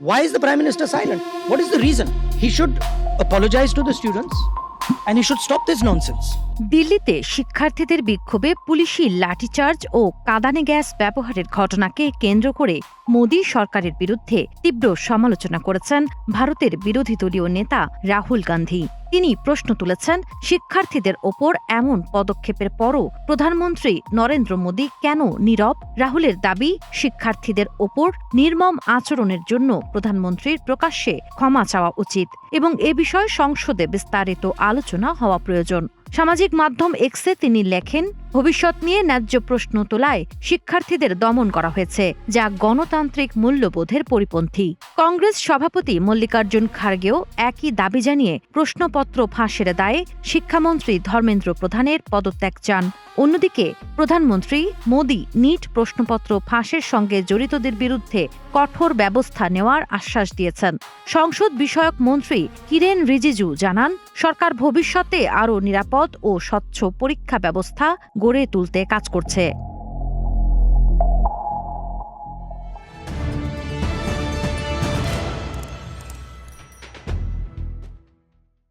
Why is the Prime Minister silent? What is the reason? He should apologize to the students and he should stop this nonsense. দিল্লিতে শিক্ষার্থীদের বিক্ষোভে পুলিশি লাঠিচার্জ ও কাঁদানে gas ব্যবহারের ঘটনাকে কেন্দ্র করে মোদী সরকারের বিরুদ্ধে তীব্র সমালোচনা করেছেন ভারতের বিরোধী দলীয় নেতা রাহুল গান্ধী। তিনি প্রশ্ন তুলেছেন, শিক্ষার্থীদের ওপর এমন পদক্ষেপের পরও প্রধানমন্ত্রী নরেন্দ্র মোদী কেন নীরব? রাহুলের দাবি, শিক্ষার্থীদের ওপর নির্মম আচরণের জন্য প্রধানমন্ত্রীর প্রকাশ্যে ক্ষমা চাওয়া উচিত এবং এ বিষয়ে সংসদে বিস্তারিত আলোচনা হওয়া প্রয়োজন। সামাজিক মাধ্যম এক্সে তিনি লেখেন, ভবিষ্যৎ নিয়ে ন্যায্য প্রশ্ন তোলায় শিক্ষার্থীদের দমন করা হয়েছে, যা গণতান্ত্রিক মূল্যবোধের পরিপন্থী। কংগ্রেস সভাপতি মল্লিকার্জুন খার্গেও একই দাবি জানিয়ে প্রশ্নপত্র ফাঁসের দায়ে শিক্ষামন্ত্রী ধর্মেন্দ্র প্রধানের পদত্যাগ চান। অন্যদিকে প্রধানমন্ত্রী মোদী নিট প্রশ্নপত্র ফাঁসের সঙ্গে জড়িতদের বিরুদ্ধে কঠোর ব্যবস্থা নেওয়ার আশ্বাস দিয়েছেন। সংসদ বিষয়ক মন্ত্রী কিরেন রিজিজু জানান, সরকার ভবিষ্যতে আরও নিরাপদ ও স্বচ্ছ পরীক্ষা ব্যবস্থা গড়ে তুলতে কাজ করছে।